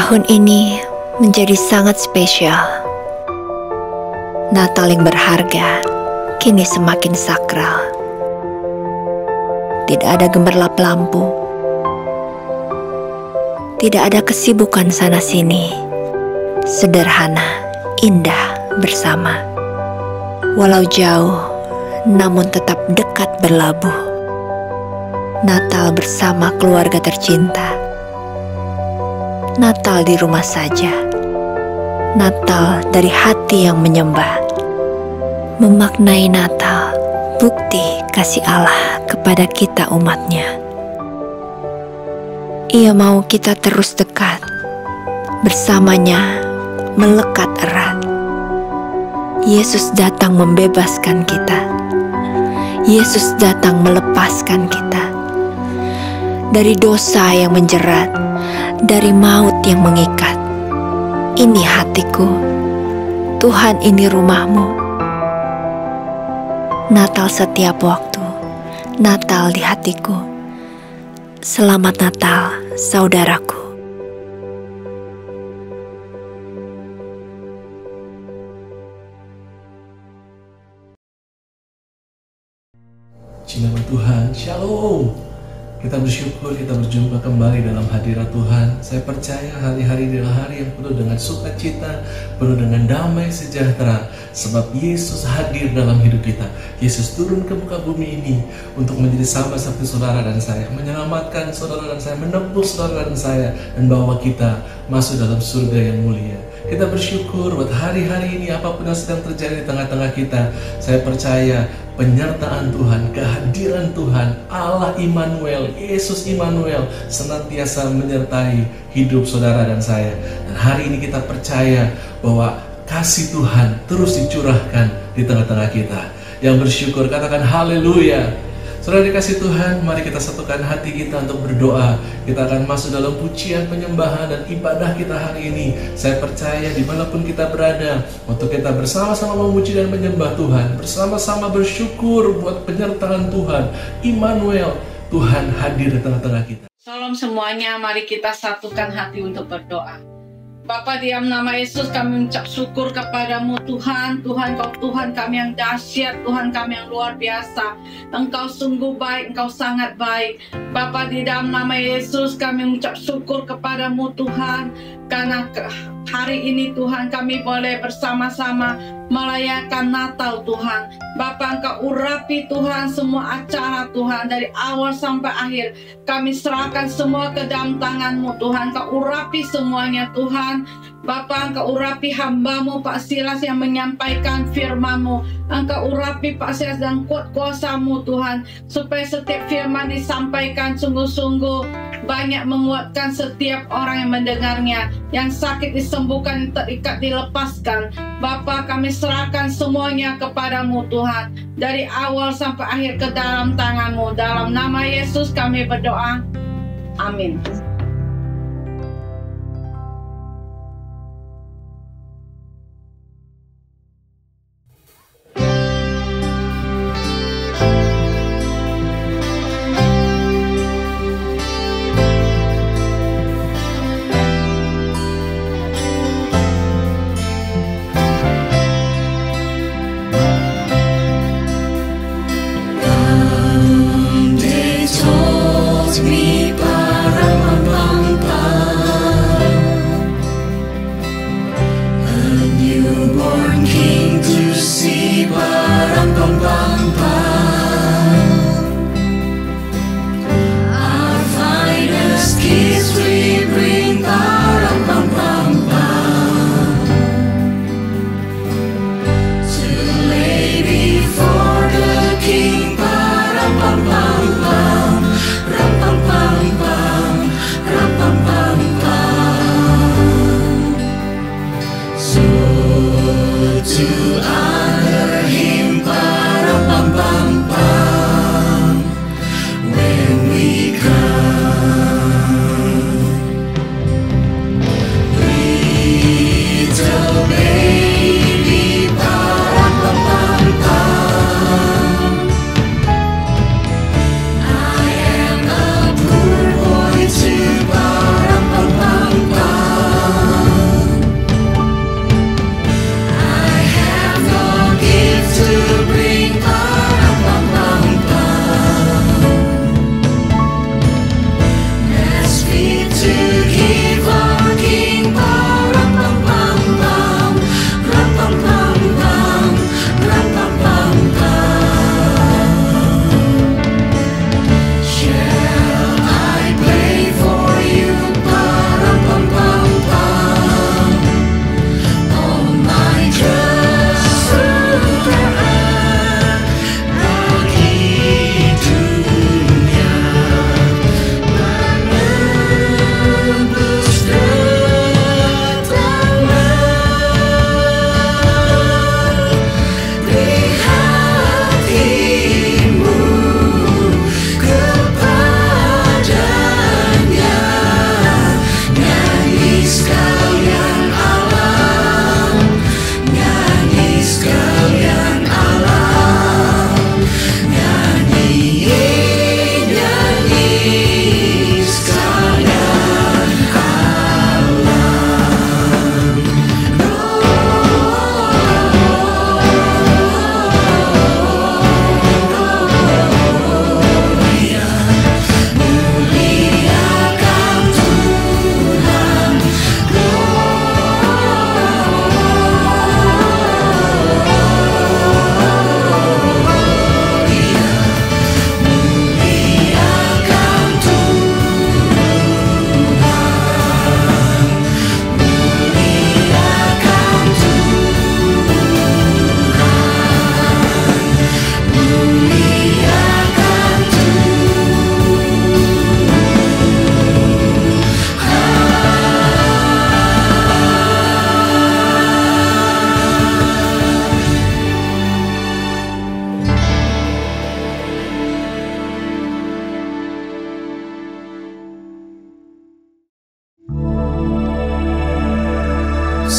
Tahun ini menjadi sangat spesial. Natal yang berharga kini semakin sakral. Tidak ada gemerlap lampu, tidak ada kesibukan sana-sini. Sederhana, indah bersama. Walau jauh, namun tetap dekat berlabuh. Natal bersama keluarga tercinta. Natal di rumah saja. Natal dari hati yang menyembah. Memaknai Natal, bukti kasih Allah kepada kita umatnya. Ia mau kita terus dekat, bersamanya melekat erat. Yesus datang membebaskan kita. Yesus datang melepaskan kita dari dosa yang menjerat, dari maut yang mengikat. Ini hatiku, Tuhan ini rumahmu. Natal setiap waktu, Natal di hatiku. Selamat Natal, saudaraku. Puji nama Tuhan, Shalom. Kita bersyukur kita berjumpa kembali dalam hadirat Tuhan. Saya percaya hari-hari adalah hari yang penuh dengan sukacita, penuh dengan damai sejahtera. Sebab Yesus hadir dalam hidup kita. Yesus turun ke muka bumi ini untuk menjadi sama seperti saudara dan saya, menyelamatkan saudara dan saya, menebus saudara dan saya, dan bawa kita masuk dalam surga yang mulia. Kita bersyukur buat hari-hari ini apapun yang sedang terjadi di tengah-tengah kita. Saya percaya penyertaan Tuhan, kehadiran Tuhan, Allah Immanuel, Yesus Immanuel senantiasa menyertai hidup saudara dan saya. Dan hari ini kita percaya bahwa kasih Tuhan terus dicurahkan di tengah-tengah kita. Yang bersyukur katakan haleluya. Saudara dikasih Tuhan, mari kita satukan hati kita untuk berdoa. Kita akan masuk dalam pujian, penyembahan, dan ibadah kita hari ini. Saya percaya dimanapun kita berada, untuk kita bersama-sama memuji dan menyembah Tuhan, bersama-sama bersyukur buat penyertaan Tuhan, Immanuel, Tuhan hadir di tengah-tengah kita. Salam semuanya, mari kita satukan hati untuk berdoa. Bapa, di dalam nama Yesus kami mengucap syukur kepadamu Tuhan. Tuhan, Kau Tuhan kami yang dahsyat, Tuhan kami yang luar biasa. Engkau sungguh baik, Engkau sangat baik. Bapa, di dalam nama Yesus kami mengucap syukur kepadamu Tuhan. Karena hari ini Tuhan kami boleh bersama-sama merayakan Natal Tuhan. Bapa, Engkau urapi Tuhan semua acara Tuhan dari awal sampai akhir. Kami serahkan semua ke dalam tangan-Mu Tuhan. Engkau urapi semuanya Tuhan. Bapa, Engkau urapi hamba-Mu Pak Silas yang menyampaikan firman-Mu. Engkau urapi Pak Silas dan kuat kuasa-Mu Tuhan, supaya setiap firman disampaikan sungguh-sungguh banyak menguatkan setiap orang yang mendengarnya. Yang sakit disembuhkan, terikat dilepaskan. Bapa, kami serahkan semuanya kepadamu Tuhan, dari awal sampai akhir ke dalam tangan-Mu. Dalam nama Yesus kami berdoa, amin. Me para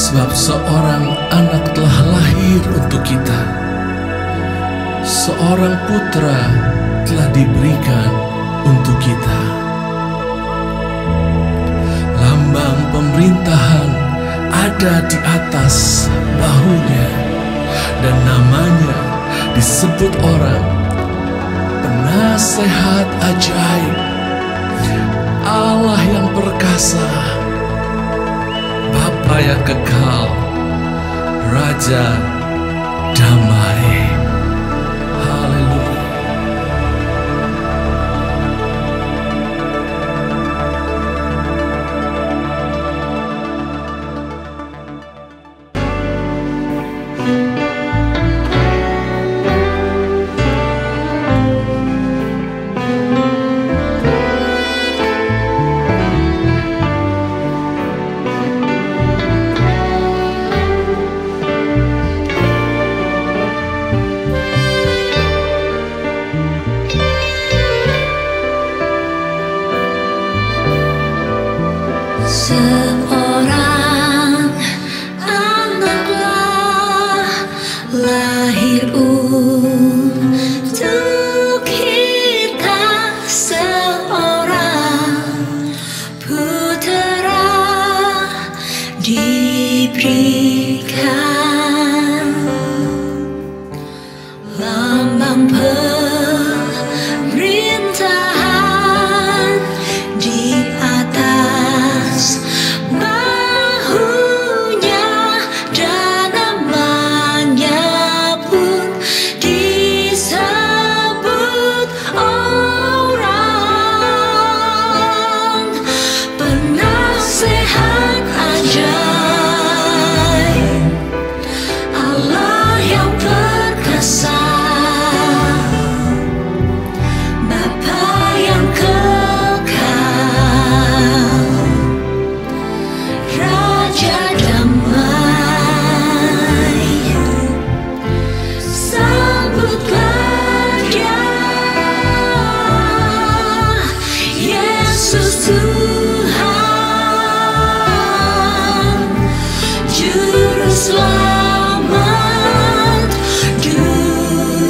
Sebab seorang anak telah lahir untuk kita, seorang putra telah diberikan untuk kita. Lambang pemerintahan ada di atas bahunya, dan namanya disebut orang Penasehat Ajaib, Allah yang perkasa, Bapa yang kekal, Raja damai. Haleluya. Seorang anaklah lahir untuk kita, seorang putera diberikan, lambang pemerintahan di atas bahunya, dan namanya pun disebut orang Penasehat Ajaib, Allah yang perkasa, Bapa yang kekal, Raja damai. Sambutlah Dia, Yesus Tuhan, Juru Selamat dunia.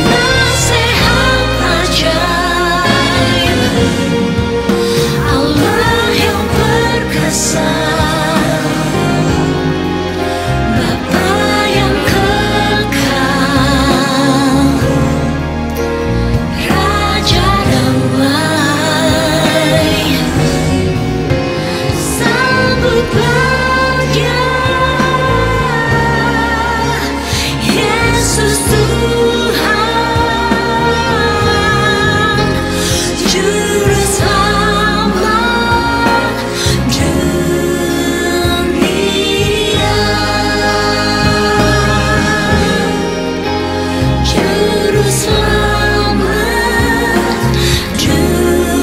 Penasehat Ajaib, Allah yang perkasa, Bapa yang kekal, Raja damai. Sambutlah Dia, Yesus Tuhan, Juru Selamat dunia. Juru Selamat dunia.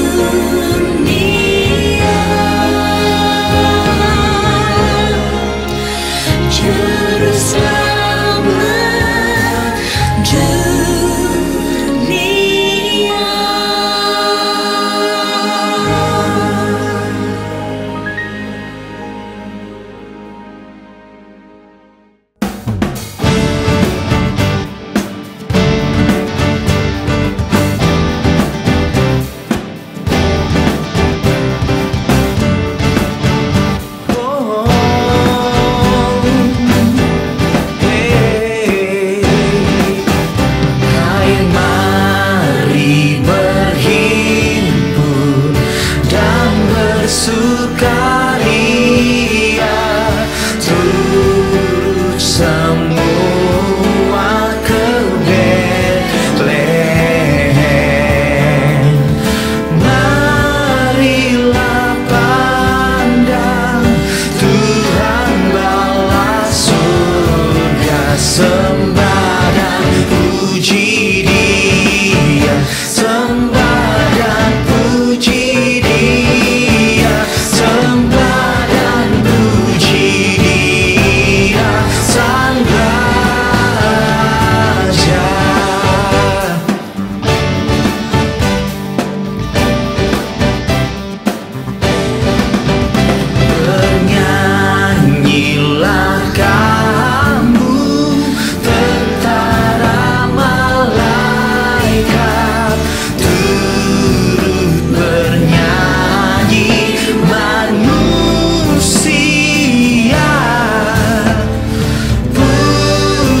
bersukaria, turut semua ke Betlehem. Marilah pandang Tuhan bala surga, sembah dan puji Dia, sembah dan puji Dia, sembah dan puji Dia, Sang Raja. Bernyanyilah kamu tentara malaikat, turut bernyanyi manusia.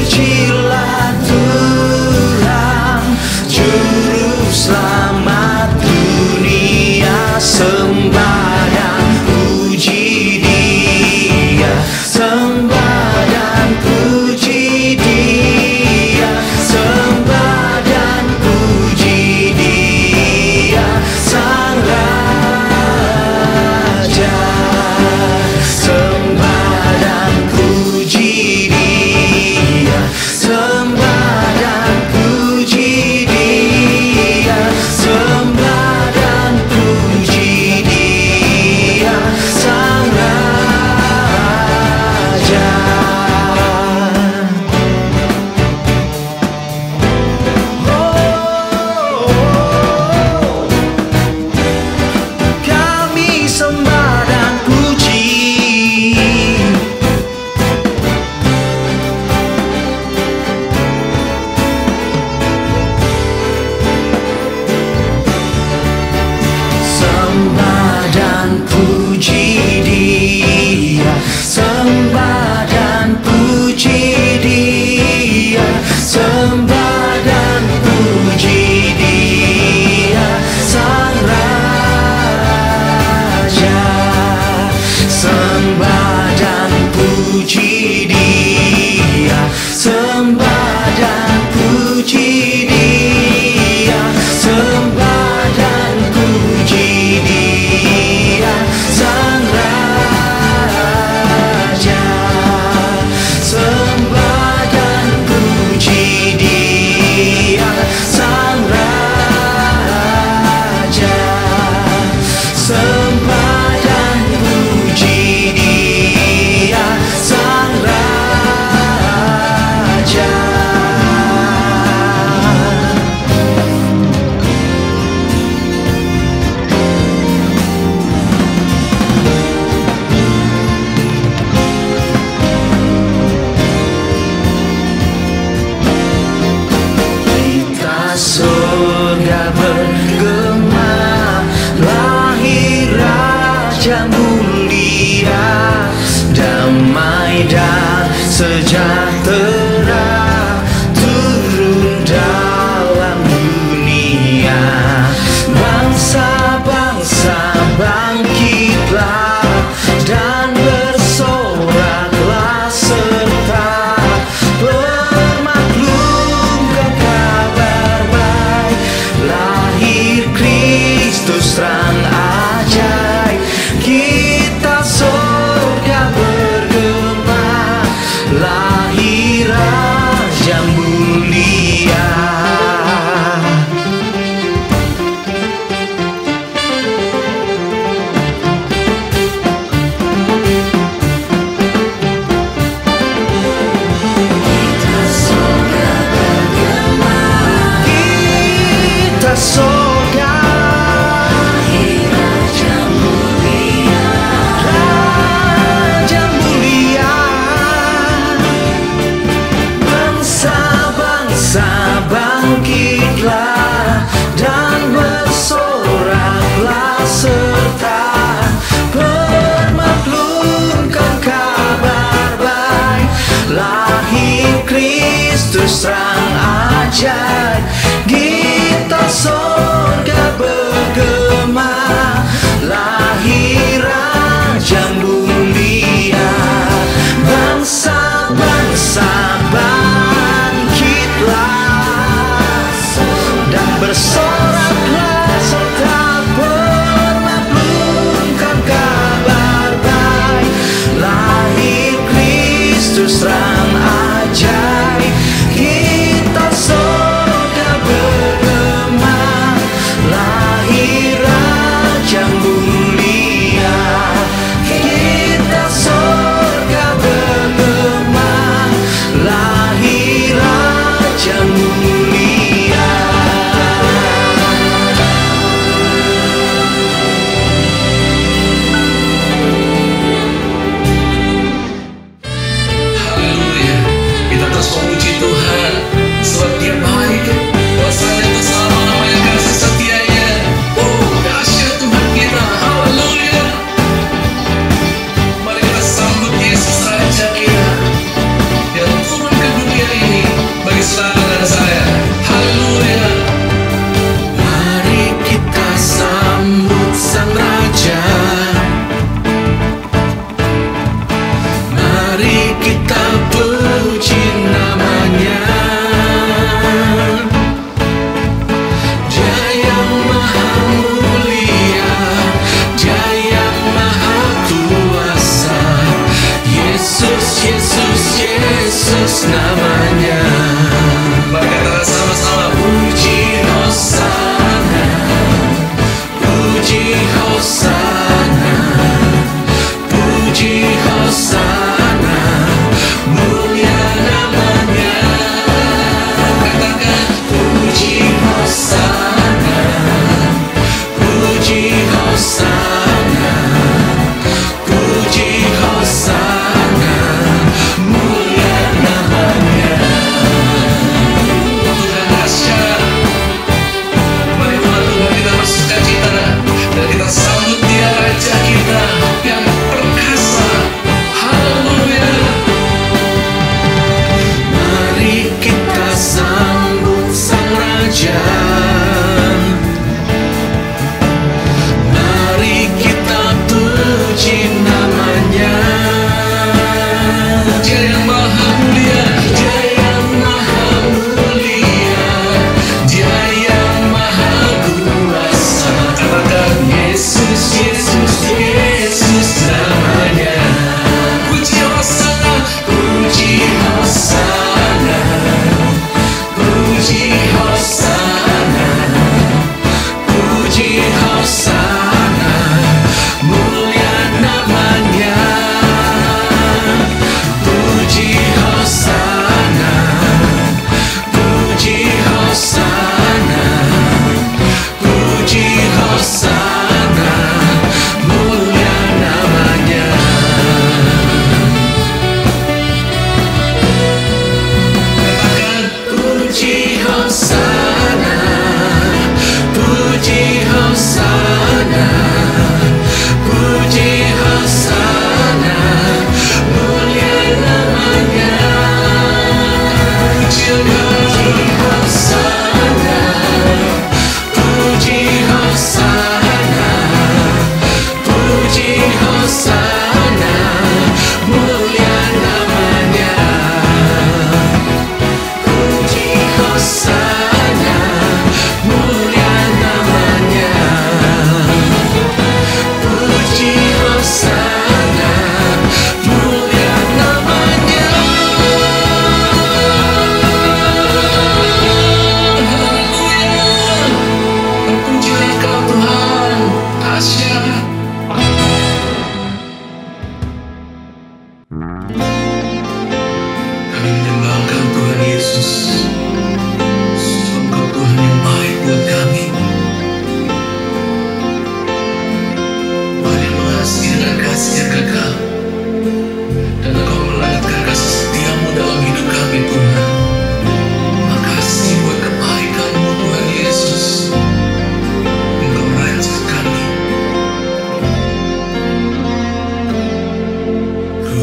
Pujilah Tuhan, Juru Selamat dunia, sembah dan puji Dia, sembah dan puji Dia, sembah dan puji Dia, Sang Raja. Sembah dan puji Dia, sembah dan puji Dia, sembah dan puji Dia, Sang Raja. Kami sembah dan puji, sembah dan puji Dia, sembah dan puji Dia, sembah dan puji Dia, Sang Raja. Sembah dan puji Dia, sembah dan puji Dia, sembah dan puji Dia, Sang Raja. Sembah dan puji Dia, Sang Raja. Sembah dan puji Dia, Sang Raja. Berita surga bergema, lahir Raja mulia, damai dan sejahtera turun dalam dunia. Bangsa-bangsa bangkitlah dan bersoraklah serta bermaklumkan kabar baik, lahir Kristus terang ajaib. Kita surga bergema, lahir Raja mulia. Kita surga, Raja mulia, Raja mulia. Bangsa-bangsa bangkitlah dan bersoraklah serta bermaklumkan kabar baik, lahir Kristus terang ajaib. Kita surga bergema, lahir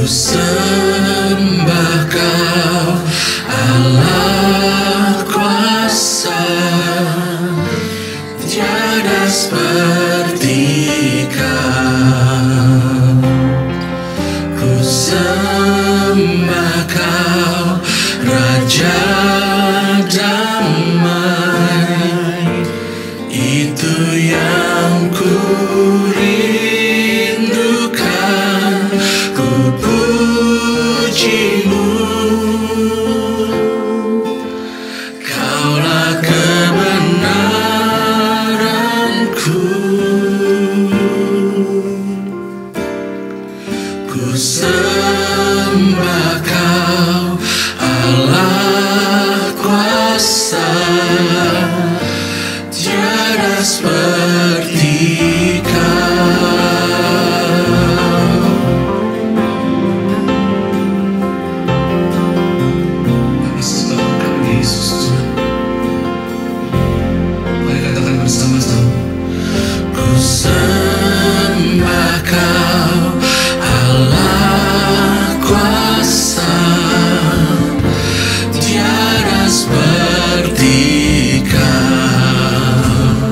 sembah Kau, Allah kuasa, tiada seperti Kau. Ku sembah Kau, Raja damai, itu yang ku rindukan, ku pujimu. Kaulah kebenaranku. Ku sembah Kau, Allah kuasa, tiada seperti Kau. Kami sembah Kau, Yesus Tuhan. Mari katakan bersama-sama. Ku sembah Kau, Allah kuasa, tiada seperti Kau.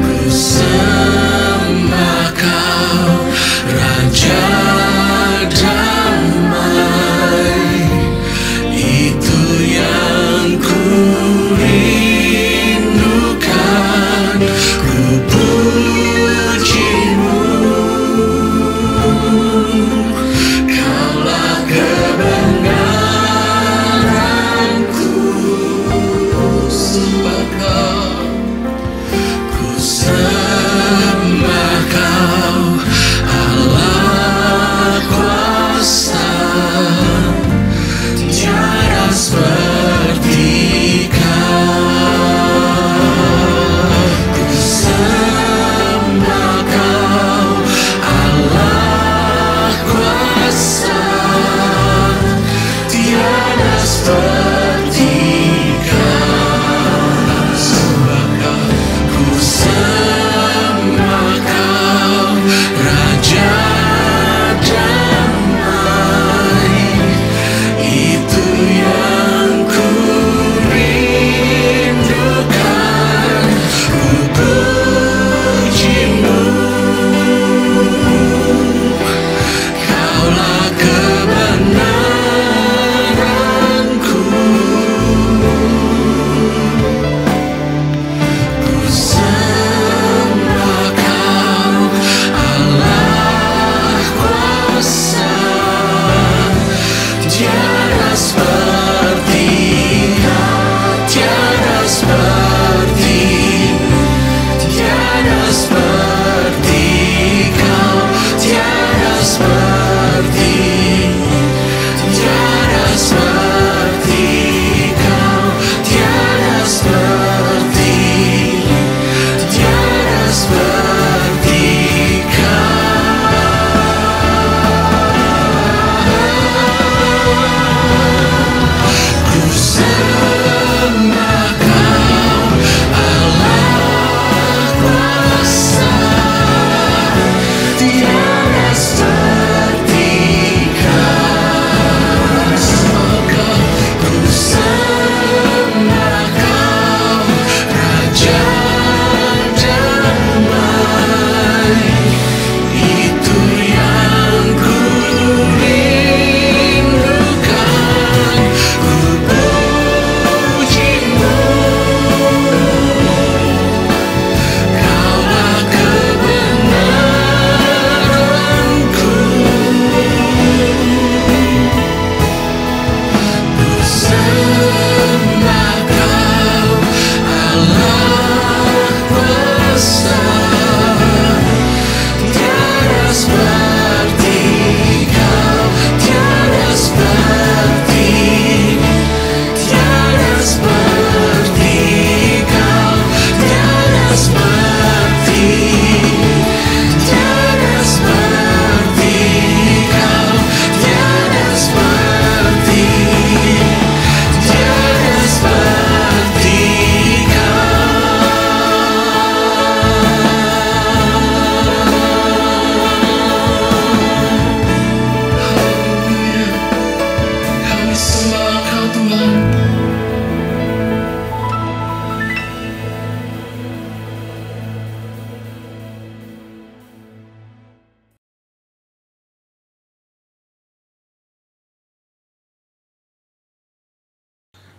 Ku sembah Kau, Raja damai, itu yang ku rindukan, ku pujimu. Kaulah kebenaranku. Sembah Kau, ku sembah Kau, Allah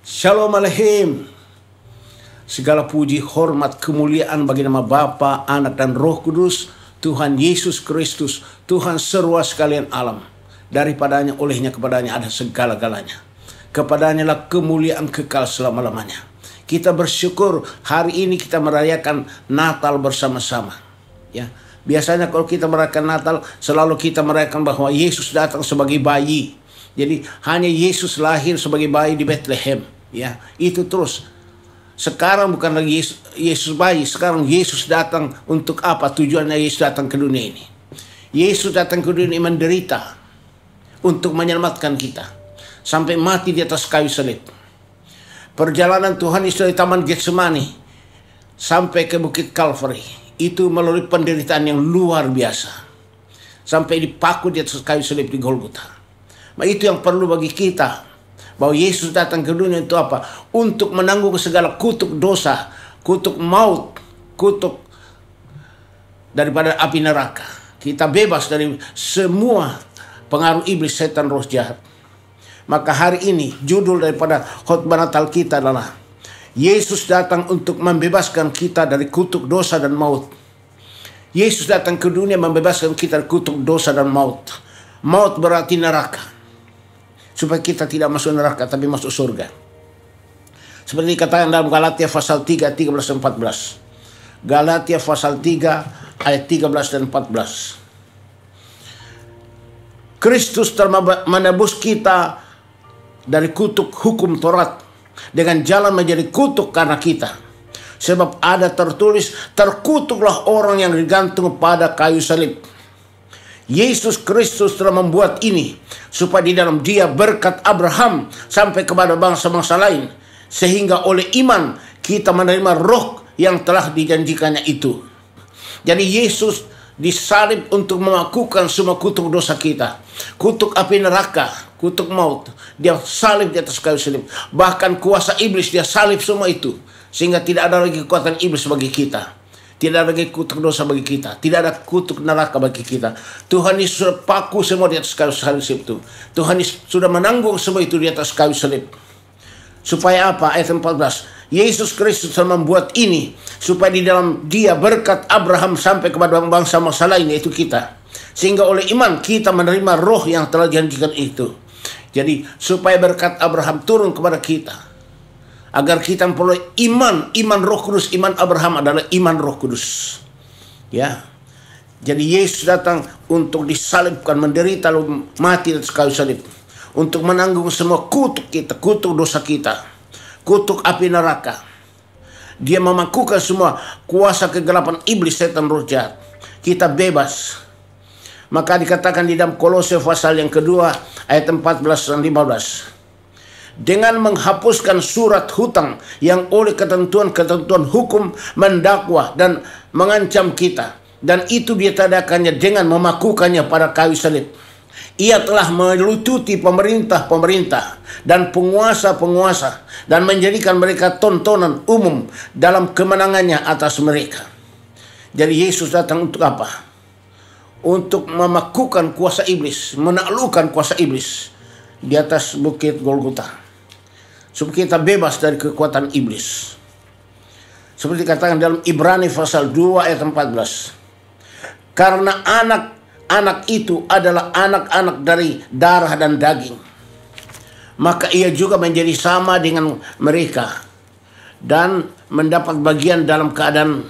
Shalom Aleichem. Segala puji, hormat, kemuliaan bagi nama Bapa, Anak, dan Roh Kudus, Tuhan Yesus Kristus, Tuhan serua sekalian alam. Daripadanya, olehnya, kepadanya ada segala-galanya. Kepadanya lah kemuliaan kekal selama-lamanya. Kita bersyukur hari ini kita merayakan Natal bersama-sama. Ya, biasanya kalau kita merayakan Natal, selalu kita merayakan bahwa Yesus datang sebagai bayi. Jadi hanya Yesus lahir sebagai bayi di Bethlehem. Ya, itu terus. Sekarang bukan lagi Yesus bayi, sekarang Yesus datang untuk apa? Tujuannya Yesus datang ke dunia ini. Yesus datang ke dunia ini menderita untuk menyelamatkan kita. Sampai mati di atas kayu salib. Perjalanan Tuhan Yesus dari Taman Getsemani sampai ke Bukit Kalvari. Itu melalui penderitaan yang luar biasa. Sampai dipaku di atas kayu salib di Golgota. Nah, itu yang perlu bagi kita. Bahwa Yesus datang ke dunia itu apa? Untuk menanggung segala kutuk dosa, kutuk maut, kutuk daripada api neraka. Kita bebas dari semua pengaruh iblis, setan, roh jahat. Maka hari ini judul daripada khotbah Natal kita adalah Yesus datang untuk membebaskan kita dari kutuk dosa dan maut. Yesus datang ke dunia membebaskan kita dari kutuk dosa dan maut. Maut berarti neraka. Supaya kita tidak masuk neraka tapi masuk surga. Seperti dikatakan dalam Galatia pasal 3, 13 dan 14. Galatia pasal 3 ayat 13 dan 14. Kristus telah menebus kita dari kutuk hukum Taurat dengan jalan menjadi kutuk karena kita. Sebab ada tertulis, terkutuklah orang yang digantung pada kayu salib. Yesus Kristus telah membuat ini supaya di dalam Dia berkat Abraham sampai kepada bangsa-bangsa lain, sehingga oleh iman kita menerima roh yang telah dijanjikannya itu. Jadi Yesus disalib untuk melakukan semua kutuk dosa kita, kutuk api neraka, kutuk maut. Dia salib di atas kayu salib. Bahkan kuasa iblis Dia salib semua itu, sehingga tidak ada lagi kekuatan iblis bagi kita. Tidak ada lagi kutuk dosa bagi kita. Tidak ada kutuk neraka bagi kita. Tuhan Yesus sudah paku semua di atas kayu salib itu. Tuhan Yesus sudah menanggung semua itu di atas kayu salib. Supaya apa? Ayat 14. Yesus Kristus telah membuat ini supaya di dalam Dia berkat Abraham sampai kepada bangsa-bangsa lain, yaitu kita. Sehingga oleh iman kita menerima roh yang telah dijanjikan itu. Jadi supaya berkat Abraham turun kepada kita. Agar kita memperoleh iman Roh Kudus. Iman Abraham adalah iman Roh Kudus. Ya. Jadi Yesus datang untuk disalibkan, menderita lalu mati di atas kayu salib, untuk menanggung semua kutuk kita, kutuk dosa kita, kutuk api neraka. Dia memakukan semua kuasa kegelapan iblis, setan, roh jahat. Kita bebas. Maka dikatakan di dalam Kolose pasal yang kedua ayat 14 dan 15. Dengan menghapuskan surat hutang yang oleh ketentuan-ketentuan hukum mendakwa dan mengancam kita. Dan itu dia tadakannya dengan memakukannya pada kayu salib. Ia telah melucuti pemerintah-pemerintah dan penguasa-penguasa dan menjadikan mereka tontonan umum dalam kemenangannya atas mereka. Jadi Yesus datang untuk apa? Untuk memakukan kuasa iblis, menaklukkan kuasa iblis di atas bukit Golgota. Supaya kita bebas dari kekuatan iblis. Seperti dikatakan dalam Ibrani pasal 2 ayat 14. Karena anak-anak itu adalah anak-anak dari darah dan daging, maka ia juga menjadi sama dengan mereka dan mendapat bagian dalam keadaan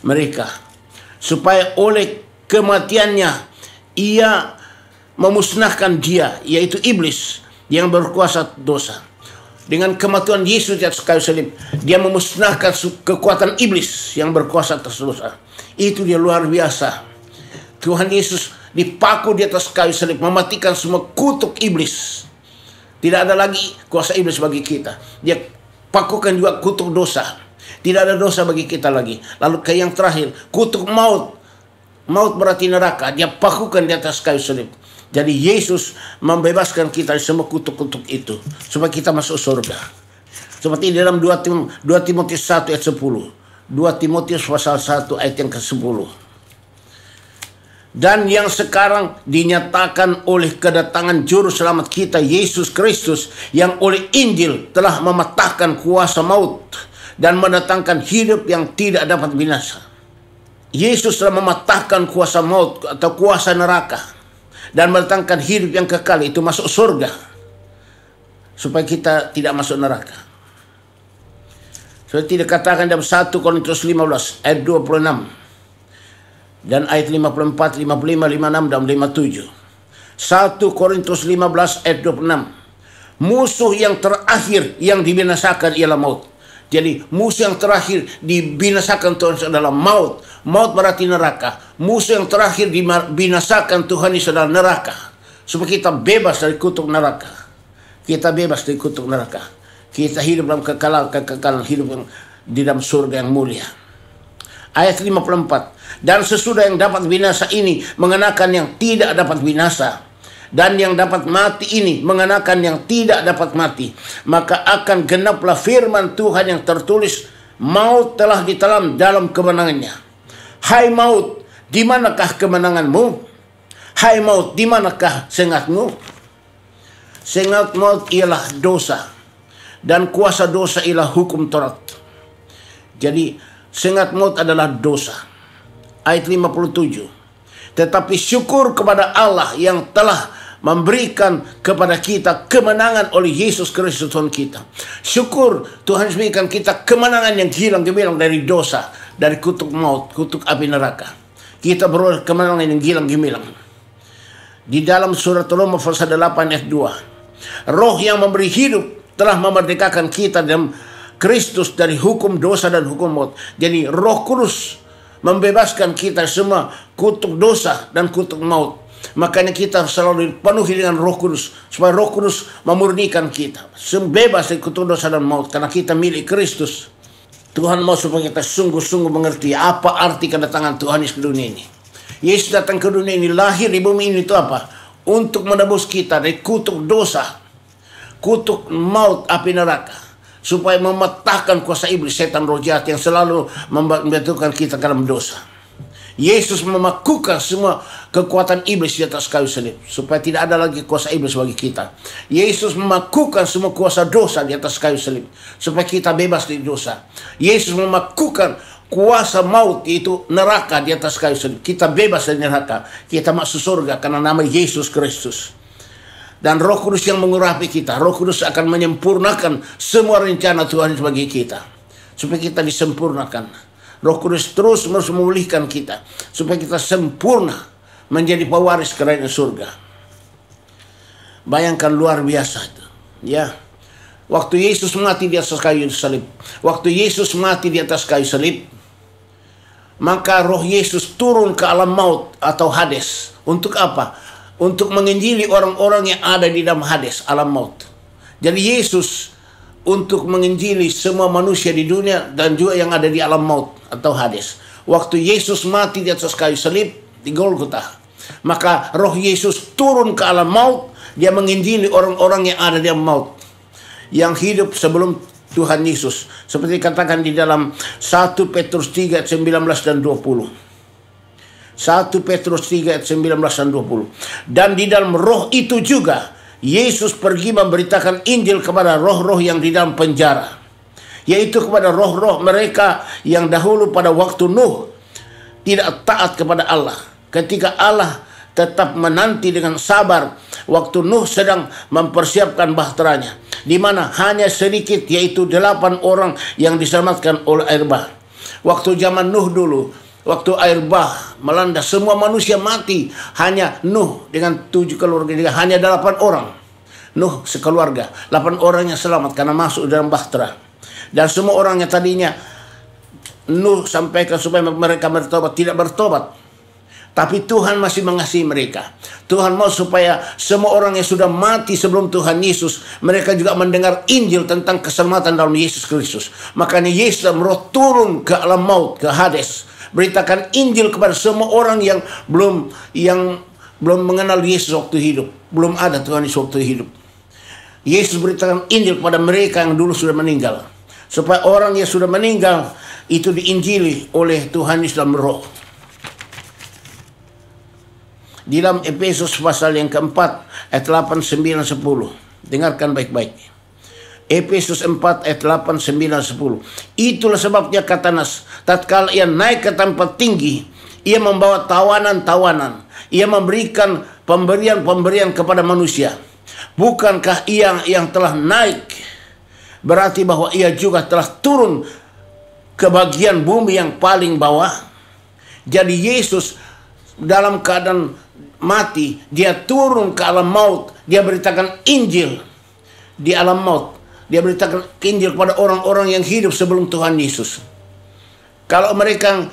mereka. Supaya oleh kematiannya ia memusnahkan dia, yaitu iblis yang berkuasa dosa. Dengan kematian Yesus di atas kayu salib, Dia memusnahkan kekuatan iblis yang berkuasa atas dosa. Itu dia luar biasa. Tuhan Yesus dipaku di atas kayu salib, mematikan semua kutuk iblis. Tidak ada lagi kuasa iblis bagi kita. Dia pakukan juga kutuk dosa. Tidak ada dosa bagi kita lagi. Lalu ke yang terakhir, kutuk maut. Maut berarti neraka. Dia pakukan di atas kayu salib. Jadi Yesus membebaskan kita dari semua kutuk-kutuk itu, supaya kita masuk surga. Seperti dalam 2 Timotius 1 ayat 10. 2 Timotius pasal 1 ayat yang ke-10. dan yang sekarang dinyatakan oleh kedatangan juru selamat kita Yesus Kristus, yang oleh Injil telah mematahkan kuasa maut dan mendatangkan hidup yang tidak dapat binasa. Yesus telah mematahkan kuasa maut atau kuasa neraka dan mendatangkan hidup yang kekal, itu masuk surga, supaya kita tidak masuk neraka. Seperti dikatakan dalam 1 Korintus 15 ayat 26 dan ayat 54, 55, 56 dan 57. 1 Korintus 15 ayat 26. Musuh yang terakhir yang dibinasakan ialah maut. Jadi musuh yang terakhir dibinasakan Tuhan adalah maut. Maut berarti neraka. Musuh yang terakhir dibinasakan Tuhan Yesus adalah neraka. Supaya kita bebas dari kutuk neraka. Kita bebas dari kutuk neraka. Kita hidup dalam kekekalan hidup yang di dalam surga yang mulia. Ayat 54. Dan sesudah yang dapat binasa ini mengenakan yang tidak dapat binasa, dan yang dapat mati ini mengenakan yang tidak dapat mati, maka akan genaplah firman Tuhan yang tertulis, maut telah ditelan dalam kemenangannya. Hai maut, di manakah kemenanganmu? Hai maut, di manakah sengatmu? Sengat maut ialah dosa, dan kuasa dosa ialah hukum Taurat. Jadi sengat maut adalah dosa. Ayat 57. Tetapi syukur kepada Allah yang telah memberikan kepada kita kemenangan oleh Yesus Kristus Tuhan kita. Syukur Tuhan memberikan kita kemenangan yang hilang gemilang dari dosa, dari kutuk maut, kutuk api neraka. Kita beroleh kemenangan yang hilang gemilang. Di dalam surat Roma pasal 8 ayat 2. Roh yang memberi hidup telah memerdekakan kita dalam Kristus dari hukum dosa dan hukum maut. Jadi Roh Kudus membebaskan kita semua kutuk dosa dan kutuk maut. Makanya kita selalu dipenuhi dengan Roh Kudus, supaya Roh Kudus memurnikan kita bebas dari kutuk dosa dan maut, karena kita milik Kristus. Tuhan mau supaya kita sungguh-sungguh mengerti apa arti kedatangan Tuhan Yesus ke dunia ini. Yesus datang ke dunia ini, lahir di bumi ini itu apa? Untuk menebus kita dari kutuk dosa, kutuk maut, api neraka, supaya mematahkan kuasa iblis, setan, roh jahat yang selalu membentukkan kita ke dalam dosa. Yesus memakukan semua kekuatan iblis di atas kayu salib, supaya tidak ada lagi kuasa iblis bagi kita. Yesus memakukan semua kuasa dosa di atas kayu salib, supaya kita bebas dari dosa. Yesus memakukan kuasa maut, yaitu neraka, di atas kayu salib. Kita bebas dari neraka. Kita masuk surga karena nama Yesus Kristus. Dan Roh Kudus yang mengurapi kita. Roh Kudus akan menyempurnakan semua rencana Tuhan bagi kita, supaya kita disempurnakan. Roh Kudus terus memulihkan kita, supaya kita sempurna menjadi pewaris kerajaan surga. Bayangkan, luar biasa itu. Ya, waktu Yesus mati di atas kayu salib, waktu Yesus mati di atas kayu salib, maka Roh Yesus turun ke alam maut atau Hades. Untuk apa? Untuk menginjili orang-orang yang ada di dalam Hades, alam maut. Jadi Yesus untuk menginjili semua manusia di dunia dan juga yang ada di alam maut atau Hades. Waktu Yesus mati di atas kayu salib di Golgota, maka Roh Yesus turun ke alam maut. Dia menginjili orang-orang yang ada di alam maut, yang hidup sebelum Tuhan Yesus. Seperti dikatakan di dalam 1 Petrus 3 ayat 19 dan 20. 1 Petrus 3 ayat 19 dan 20. Dan di dalam roh itu juga Yesus pergi memberitakan Injil kepada roh-roh yang di dalam penjara, yaitu kepada roh-roh mereka yang dahulu pada waktu Nuh tidak taat kepada Allah, ketika Allah tetap menanti dengan sabar waktu Nuh sedang mempersiapkan bahteranya, di mana hanya sedikit, yaitu 8 orang yang diselamatkan oleh air bah. Waktu zaman Nuh dulu, waktu air bah melanda, semua manusia mati. Hanya Nuh dengan 7 keluarga, hanya 8 orang. Nuh sekeluarga, 8 orang yang selamat karena masuk dalam bahtera. Dan semua orang yang tadinya Nuh sampaikan supaya mereka bertobat, tidak bertobat. Tapi Tuhan masih mengasihi mereka. Tuhan mau supaya semua orang yang sudah mati sebelum Tuhan Yesus, mereka juga mendengar Injil tentang keselamatan dalam Yesus Kristus. Makanya Yesus dalam roh turun ke alam maut, ke Hades, beritakan Injil kepada semua orang yang belum mengenal Yesus waktu hidup. Belum ada Tuhan Yesus waktu hidup. Yesus beritakan Injil kepada mereka yang dulu sudah meninggal, supaya orang yang sudah meninggal itu diinjili oleh Tuhan Yesus dalam roh. Di dalam Efesus pasal yang keempat ayat 8, 9, 10. Dengarkan baik-baik. Efesus 4 ayat 8, 9, 10. Itulah sebabnya kata Nas, tatkala ia naik ke tempat tinggi, ia membawa tawanan-tawanan. Ia memberikan pemberian-pemberian kepada manusia. Bukankah ia yang telah naik, berarti bahwa ia juga telah turun ke bagian bumi yang paling bawah? Jadi Yesus dalam keadaan mati, dia turun ke alam maut. Dia beritakan Injil di alam maut. Dia beritakan Injil kepada orang-orang yang hidup sebelum Tuhan Yesus. Kalau mereka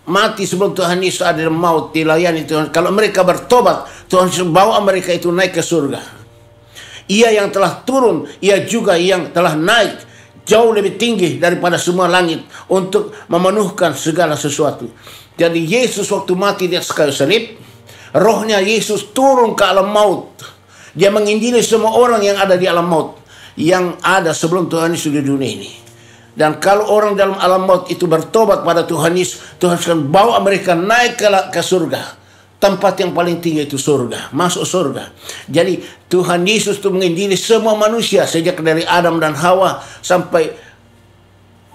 mati sebelum Tuhan Yesus ada dalam maut, dilayani Tuhan. Kalau mereka bertobat, Tuhan Yesus bawa mereka itu naik ke surga. Ia yang telah turun, ia juga yang telah naik jauh lebih tinggi daripada semua langit untuk memenuhkan segala sesuatu. Jadi Yesus waktu mati di atas kayu salib, rohnya Yesus turun ke alam maut. Dia menginjili semua orang yang ada di alam maut, yang ada sebelum Tuhan Yesus di dunia ini. Dan kalau orang dalam alam maut itu bertobat pada Tuhan Yesus, Tuhan akan bawa mereka naik ke surga. Tempat yang paling tinggi itu surga, masuk surga. Jadi Tuhan Yesus itu menginjili semua manusia, sejak dari Adam dan Hawa sampai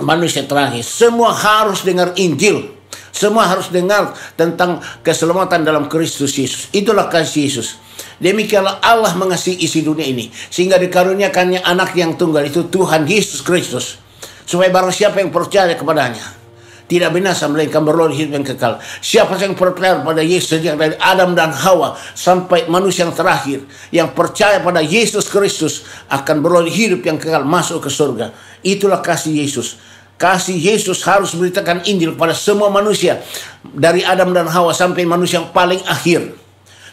manusia terakhir. Semua harus dengar Injil. Semua harus dengar tentang keselamatan dalam Kristus Yesus. Itulah kasih Yesus. Demikianlah Allah mengasihi isi dunia ini, sehingga dikaruniakannya anak yang tunggal, itu Tuhan Yesus Kristus, supaya barang siapa yang percaya kepadanya tidak binasa, melainkan beroleh hidup yang kekal. Siapa yang percaya pada Yesus, sejak dari Adam dan Hawa sampai manusia yang terakhir, yang percaya pada Yesus Kristus akan beroleh hidup yang kekal, masuk ke surga. Itulah kasih Yesus. Kasih Yesus harus beritakan Injil pada semua manusia, dari Adam dan Hawa sampai manusia yang paling akhir.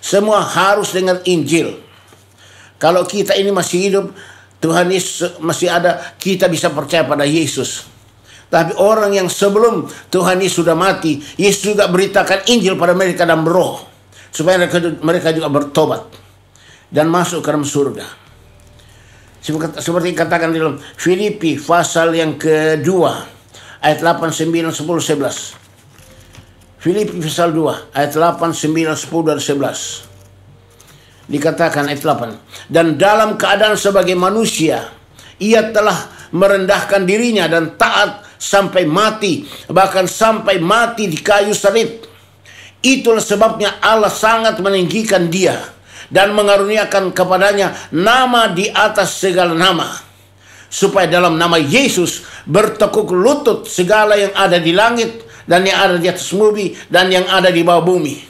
Semua harus dengar Injil. Kalau kita ini masih hidup, Tuhan Yesus masih ada, kita bisa percaya pada Yesus. Tapi orang yang sebelum Tuhan Yesus sudah mati, Yesus juga beritakan Injil pada mereka dalam roh, supaya mereka juga bertobat dan masuk ke dalam surga. Seperti katakan di dalam Filipi pasal yang kedua ayat 8, 9, 10, 11. Filipi pasal 2 ayat 8, 9, 10 dan 11. Dikatakan ayat 8, dan dalam keadaan sebagai manusia, ia telah merendahkan dirinya dan taat sampai mati, bahkan sampai mati di kayu salib. Itulah sebabnya Allah sangat meninggikan dia dan mengaruniakan kepadanya nama di atas segala nama, supaya dalam nama Yesus bertekuk lutut segala yang ada di langit dan yang ada di atas bumi dan yang ada di bawah bumi,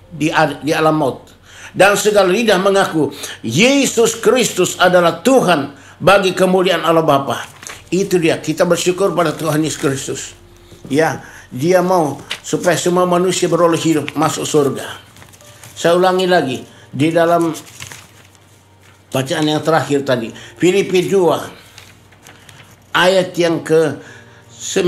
di alam maut, dan segala lidah mengaku Yesus Kristus adalah Tuhan, bagi kemuliaan Allah Bapa. Itu dia, kita bersyukur pada Tuhan Yesus Kristus. Ya, dia mau supaya semua manusia beroleh hidup, masuk surga. Saya ulangi lagi, di dalam bacaan yang terakhir tadi, Filipi 2 ayat yang ke-9.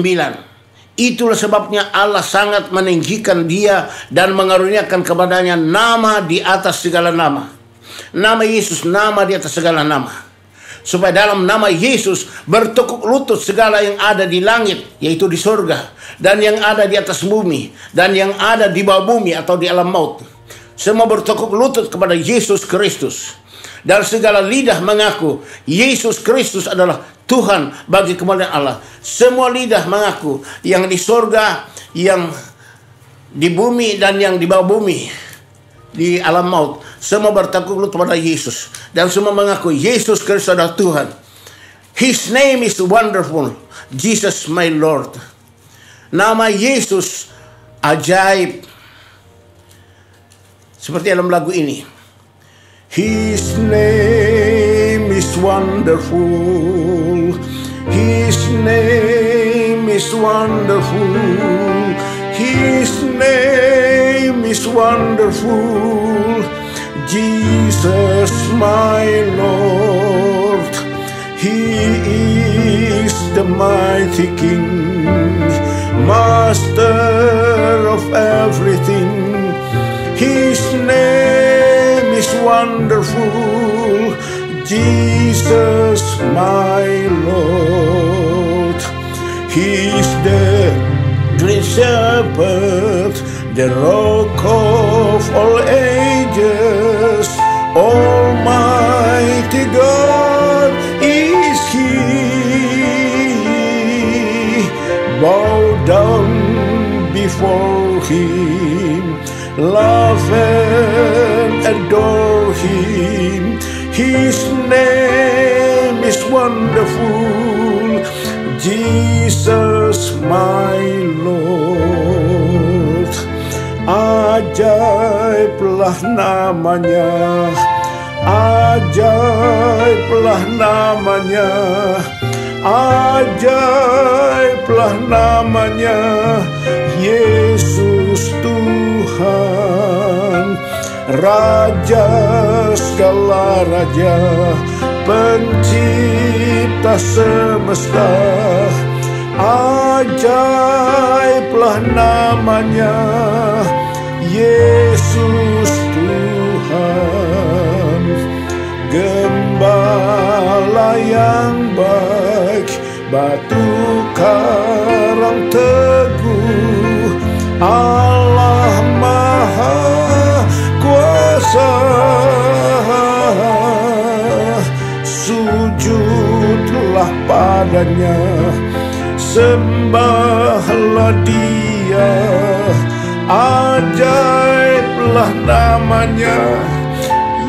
Itulah sebabnya Allah sangat meninggikan dia dan mengaruniakan kepadanya nama di atas segala nama. Nama Yesus, nama di atas segala nama. Supaya dalam nama Yesus bertekuk lutut segala yang ada di langit, yaitu di surga, dan yang ada di atas bumi, dan yang ada di bawah bumi atau di alam maut. Semua bertekuk lutut kepada Yesus Kristus. Dan segala lidah mengaku Yesus Kristus adalah Tuhan, bagi kemuliaan Allah. Semua lidah mengaku, yang di surga, yang di bumi, dan yang di bawah bumi, di alam maut, semua bertekuk lutut kepada Yesus, dan semua mengaku Yesus Kristus adalah Tuhan. His name is wonderful, Jesus my Lord. Nama Yesus ajaib, seperti dalam lagu ini. His name is wonderful, His name is wonderful, His name is wonderful, Jesus my Lord. He is the mighty King, Master of everything. His name is wonderful, Jesus my Lord. He is the great shepherd, the rock of all ages. for Him, love and adore Him. His name is wonderful, Jesus my Lord. Ajaiblah namanya, ajaiblah namanya, ajaiblah namanya, Yesus Tuhan, Raja segala raja, pencipta semesta. Ajaiblah namanya, Yesus Tuhan, Gembala yang baik, batu karang teguh, Allah Maha Kuasa. Sujudlah padanya, sembahlah Dia, ajaiblah namanya,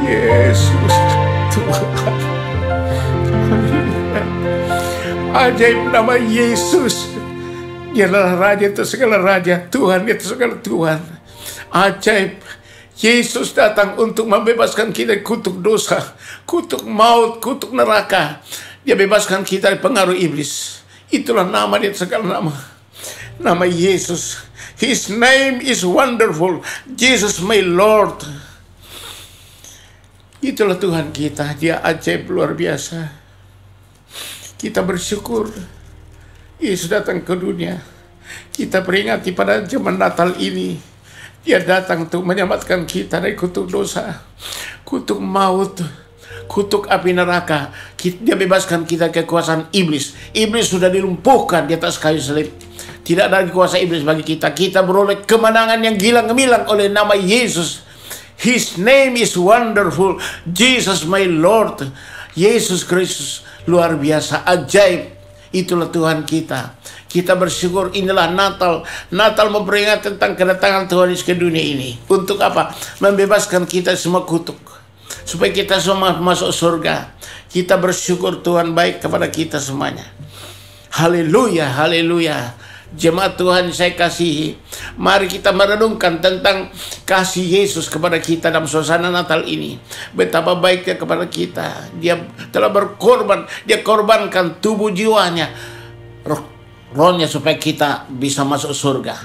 Yesus Tuhan. Ajaib nama Yesus. Dialah Raja itu segala raja, Tuhan itu segala Tuhan. Ajaib. Yesus datang untuk membebaskan kita dari kutuk dosa, kutuk maut, kutuk neraka. Dia bebaskan kita dari pengaruh iblis. Itulah nama dia segala nama. Nama Yesus. His name is wonderful, Jesus my Lord. Itulah Tuhan kita. Dia ajaib luar biasa. Kita bersyukur Yesus datang ke dunia. Kita peringati pada zaman Natal ini, Dia datang untuk menyelamatkan kita dari kutuk dosa, kutuk maut, kutuk api neraka. Dia bebaskan kita kekuasaan iblis. Iblis sudah dilumpuhkan di atas kayu salib. Tidak ada kuasa iblis bagi kita. Kita beroleh kemenangan yang gila gemilang oleh nama Yesus. His name is wonderful, Jesus my Lord. Yesus Kristus luar biasa, ajaib. Itulah Tuhan kita. Kita bersyukur, inilah Natal. Natal memperingati tentang kedatangan Tuhan Yesus ke dunia ini. Untuk apa? Membebaskan kita semua kutuk, supaya kita semua masuk surga. Kita bersyukur Tuhan baik kepada kita semuanya. Haleluya, haleluya. Jemaat Tuhan saya kasihi, mari kita merenungkan tentang kasih Yesus kepada kita dalam suasana Natal ini. Betapa baiknya kepada kita. Dia telah berkorban, Dia korbankan tubuh jiwanya, rohnya, supaya kita bisa masuk surga.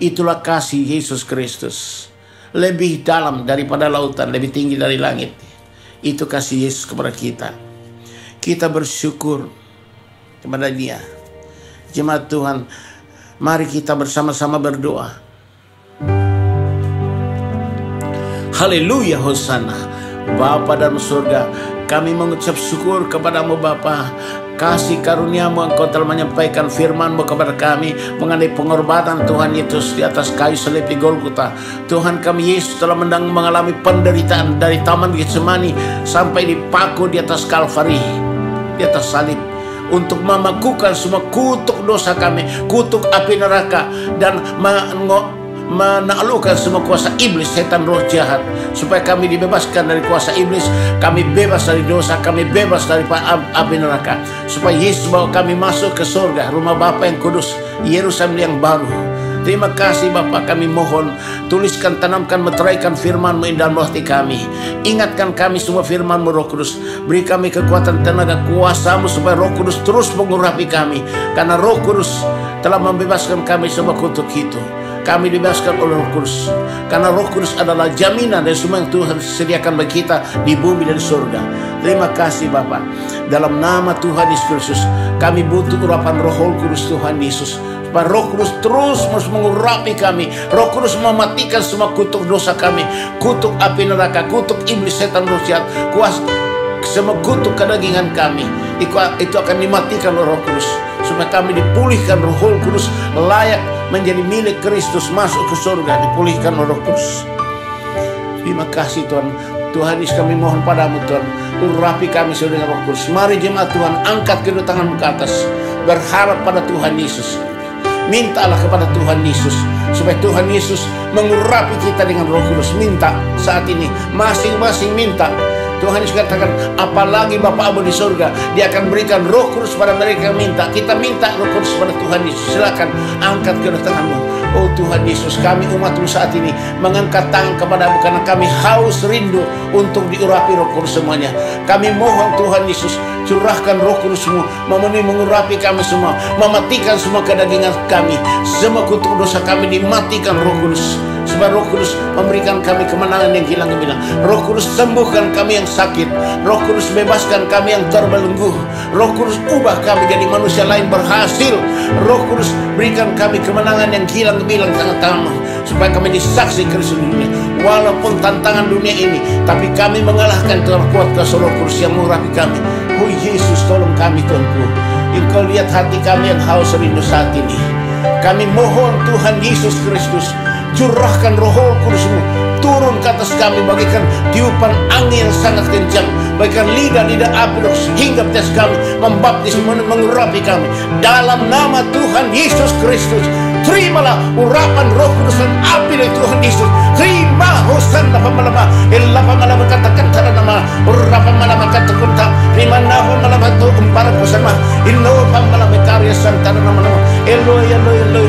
Itulah kasih Yesus Kristus. Lebih dalam daripada lautan, lebih tinggi dari langit. Itu kasih Yesus kepada kita. Kita bersyukur kepada Dia. Jemaat Tuhan, mari kita bersama-sama berdoa. Haleluya, Hosana. Bapa dalam surga, kami mengucap syukur kepadamu Bapa. Kasih karuniamu, Engkau telah menyampaikan firman-Mu kepada kami mengenai pengorbanan Tuhan Yesus di atas kayu salib di Golgota. Tuhan kami Yesus telah mengalami penderitaan dari Taman Getsemani sampai dipaku di atas Kalvari, di atas salib, untuk memakukan semua kutuk dosa kami, kutuk api neraka, dan menaklukkan semua kuasa iblis, setan, roh jahat, supaya kami dibebaskan dari kuasa iblis. Kami bebas dari dosa, kami bebas dari api neraka, supaya Yesus bawa kami masuk ke surga, rumah Bapa yang kudus, Yerusalem yang baru. Terima kasih Bapa, kami mohon tuliskan, tanamkan, meteraikan firman-Mu dalam hati kami. Ingatkan kami semua firman-Mu Roh Kudus. Beri kami kekuatan, tenaga, kuasa-Mu supaya Roh Kudus terus mengurapi kami. Karena Roh Kudus telah membebaskan kami semua kutuk itu. Kami dibebaskan oleh Roh Kudus. Karena Roh Kudus adalah jaminan dari semua yang Tuhan sediakan bagi kita di bumi dan surga. Terima kasih Bapa. Dalam nama Tuhan Yesus Kristus, kami butuh urapan Roh Kudus Tuhan Yesus. Supaya Roh Kudus terus mengurapi kami. Roh Kudus mematikan semua kutuk dosa kami, kutuk api neraka, kutuk iblis, setan, roh jahat, kuasa semua kutuk kedagingan kami. Itu akan dimatikan oleh Roh Kudus, supaya kami dipulihkan Roh Kudus, layak menjadi milik Kristus, masuk ke surga, dipulihkan oleh Roh Kudus. Terima kasih Tuhan. Tuhan Yesus, kami mohon padamu Tuhan, urapi kami dengan Roh Kudus. Mari jemaat Tuhan, angkat kedua tanganmu ke atas, berharap pada Tuhan Yesus. Mintalah kepada Tuhan Yesus supaya Tuhan Yesus mengurapi kita dengan Roh Kudus. Minta saat ini, masing-masing minta. Tuhan Yesus katakan, apalagi Bapa Abu di surga, Dia akan berikan Roh Kudus pada mereka yang minta. Kita minta Roh Kudus pada Tuhan Yesus. Silakan angkat kedua tanganmu. Oh Tuhan Yesus, kami umat-Mu saat ini mengangkat tangan kepada-Mu karena kami haus rindu untuk diurapi Roh Kudus semuanya. Kami mohon Tuhan Yesus, curahkan Roh Kudus-Mu, memenuhi mengurapi kami semua, mematikan semua kedagingan kami, semua kutuk dosa kami dimatikan Roh Kudus. Sebab Roh Kudus memberikan kami kemenangan yang hilang-hilang. Roh Kudus sembuhkan kami yang sakit. Roh Kudus bebaskan kami yang terbelenggu. Roh Kudus ubah kami jadi manusia lain berhasil. Roh Kudus berikan kami kemenangan yang hilang-hilang tangan-tangan-Mu, supaya kami disaksi Kristus di dunia. Walaupun tantangan dunia ini, tapi kami mengalahkan Tuhan kuat kuasa Roh Kudus yang mengurapi kami. Oh Yesus, tolong kami Tuhanku. Engkau lihat hati kami yang haus rindu saat ini. Kami mohon Tuhan Yesus Kristus, curahkan Roh Kudus-Mu turun ke atas kami, bagaikan tiupan angin yang sangat kencang, bagaikan lidah-lidah api hingga atas kami, membaptis, mengurapi kami. Dalam nama Tuhan Yesus Kristus, terimalah urapan Roh Kudus dan api dari Tuhan Yesus. Terima hosanna pamalama, illa pamalama kata-kata nama, urapa malama kata-kata, terima nama malama tu umpara kusama, illo pamalama karya santana nama-nama, Eloi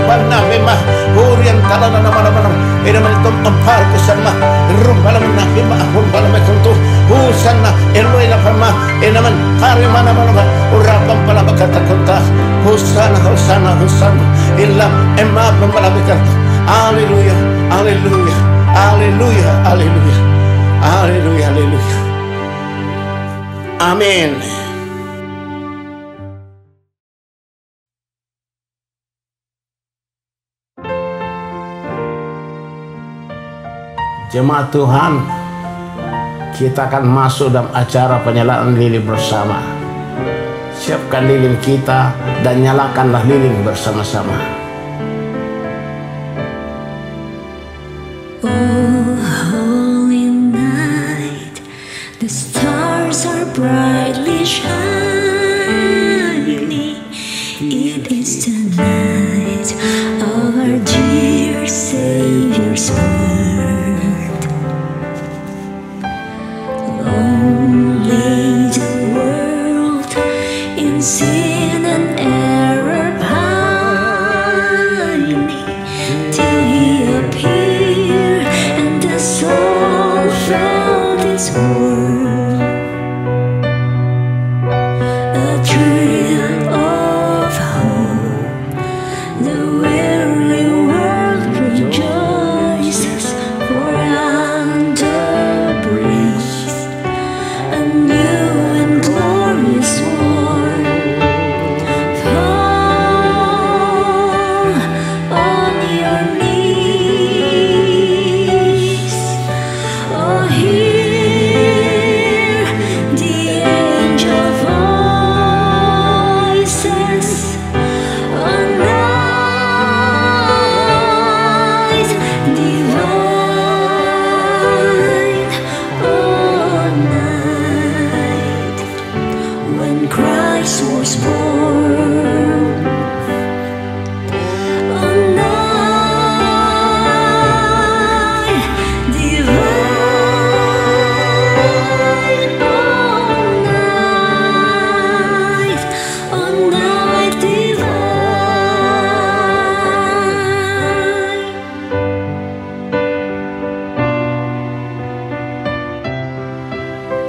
bana bema, hurian talana nama-nama, edaman itu umpara kusama, rumpalama bema, rumpalama kuntu, hosanna, Eloi lapama, edaman karya mana-mana, urapa malama kata-kata, hosanna, illa emma pamalama kata. Haleluya, haleluya, haleluya, haleluya, haleluya, haleluya. Amin. Jemaat Tuhan, kita akan masuk dalam acara penyalaan lilin bersama. Siapkan lilin kita dan nyalakanlah lilin bersama-sama. Brightly shining, it is the night of our dear Savior's birth. Long lay the world in sin and error pining, till He appeared and the soul felt His word.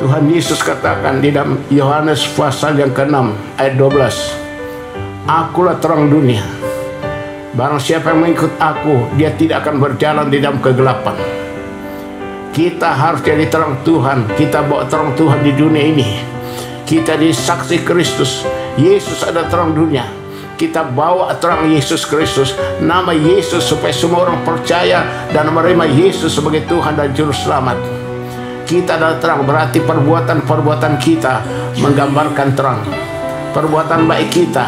Tuhan Yesus katakan di dalam Yohanes pasal yang ke-6 ayat 12, Akulah terang dunia. Barang siapa yang mengikut aku, dia tidak akan berjalan di dalam kegelapan. Kita harus jadi terang Tuhan. Kita bawa terang Tuhan di dunia ini. Kita disaksi Kristus. Yesus ada terang dunia. Kita bawa terang Yesus Kristus, nama Yesus, supaya semua orang percaya dan menerima Yesus sebagai Tuhan dan Juru Selamat. Kita adalah terang, berarti perbuatan-perbuatan kita menggambarkan terang. Perbuatan baik kita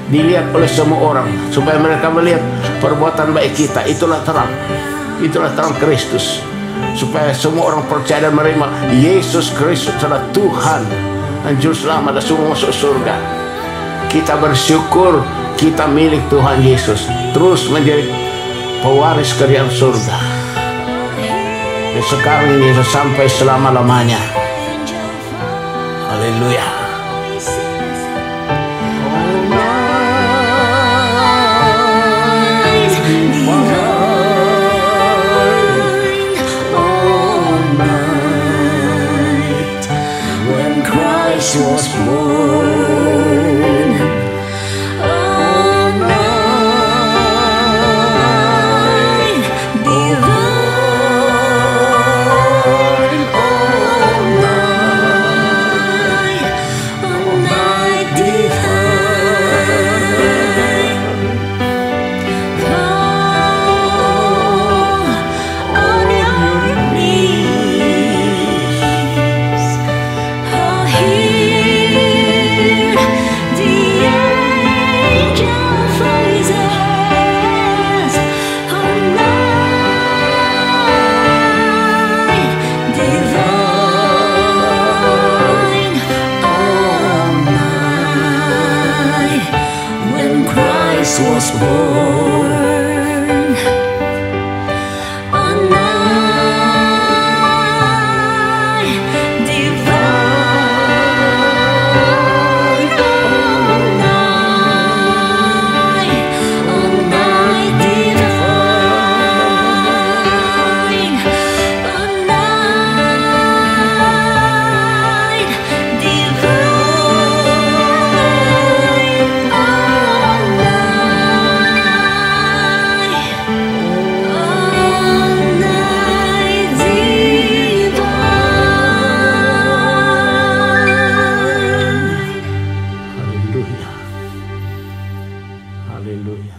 dilihat oleh semua orang, supaya mereka melihat perbuatan baik kita. Itulah terang Kristus, supaya semua orang percaya dan menerima Yesus Kristus adalah Tuhan dan Juru Selamat dan semua masuk surga. Kita bersyukur kita milik Tuhan Yesus, terus menjadi pewaris kerajaan surga. Dan sekarang ini sampai selama-lamanya. Haleluya. Christ was born. All night divine, all night divine. Fall on your knees. Oh, hear the angel voices. All night divine, all night when Christ was born. All night divine, all night divine, all night divine, all night divine. Haleluya. Haleluya.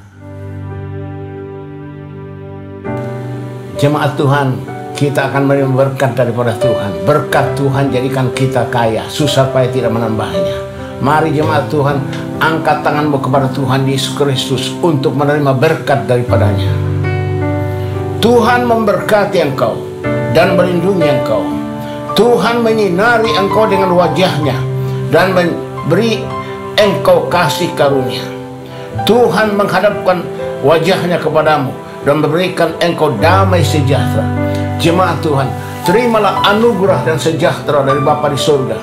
Jemaat Tuhan, kita akan menerima berkat daripada Tuhan. Berkat Tuhan jadikan kita kaya, susah payah tidak menambahnya. Mari jemaat Tuhan, angkat tanganmu kepada Tuhan Yesus Kristus untuk menerima berkat daripadanya. Tuhan memberkati engkau dan melindungi engkau. Tuhan menyinari engkau dengan wajahnya dan memberi engkau kasih karunia. Tuhan menghadapkan wajahnya kepadamu dan memberikan engkau damai sejahtera. Jemaat Tuhan, terimalah anugerah dan sejahtera dari Bapa di surga.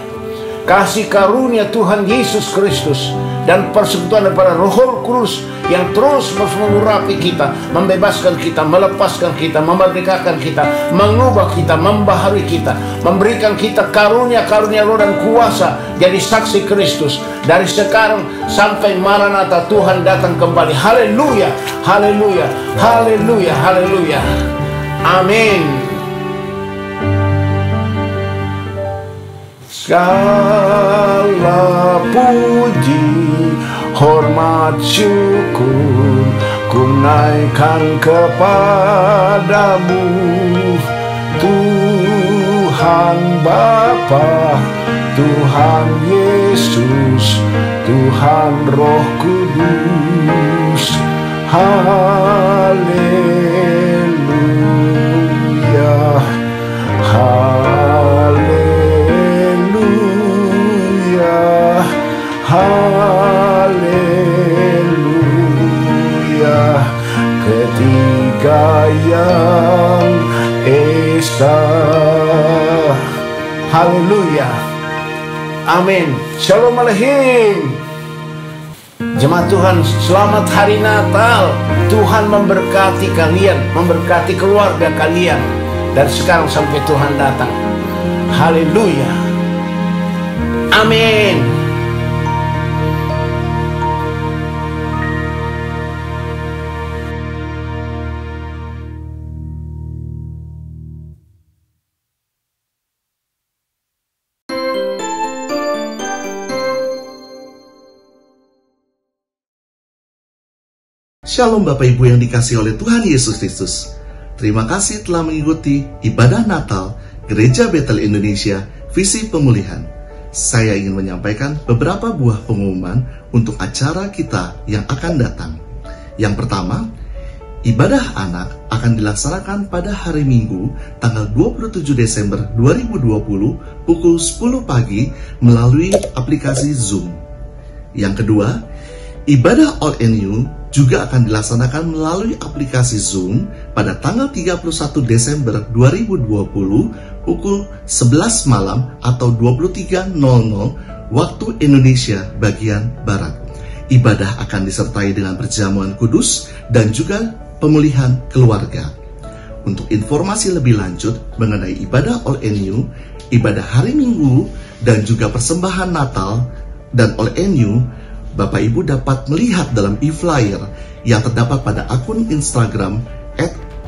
Kasih karunia Tuhan Yesus Kristus dan persekutuan daripada Roh Kudus yang terus mengurapi kita, membebaskan kita, melepaskan kita, memerdekakan kita, mengubah kita, membaharui kita, memberikan kita karunia-karunia roh dan kuasa jadi saksi Kristus dari sekarang sampai Maranatha Tuhan datang kembali. Haleluya, haleluya, haleluya, haleluya. Amin. Segala puji, hormat, syukur ku naikkan kepadamu, Tuhan Bapa, Tuhan Yesus, Tuhan Roh Kudus. Haleluya, haleluya, haleluya. Ketiga yang esa. Haleluya. Amin. Shalom Aleichem. Jemaat Tuhan, selamat hari Natal. Tuhan memberkati kalian, memberkati keluarga kalian dari sekarang sampai Tuhan datang. Haleluya. Amin. Shalom Bapak Ibu yang dikasihi oleh Tuhan Yesus Kristus. Terima kasih telah mengikuti ibadah Natal Gereja Betel Indonesia Visi Pemulihan. Saya ingin menyampaikan beberapa buah pengumuman untuk acara kita yang akan datang. Yang pertama, ibadah anak akan dilaksanakan pada hari Minggu tanggal 27 Desember 2020 pukul 10 pagi melalui aplikasi Zoom. Yang kedua, Ibadah All NU juga akan dilaksanakan melalui aplikasi Zoom pada tanggal 31 Desember 2020 pukul 11 malam atau 23.00 waktu Indonesia bagian Barat. Ibadah akan disertai dengan perjamuan kudus dan juga pemulihan keluarga. Untuk informasi lebih lanjut mengenai ibadah All NU, ibadah hari Minggu, dan juga persembahan Natal dan All NU, Bapak Ibu dapat melihat dalam e-flyer yang terdapat pada akun Instagram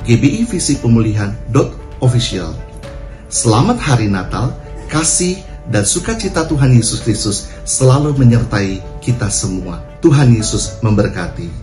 @gbivisipemilihan.official. Selamat Hari Natal, kasih dan sukacita Tuhan Yesus Kristus selalu menyertai kita semua. Tuhan Yesus memberkati.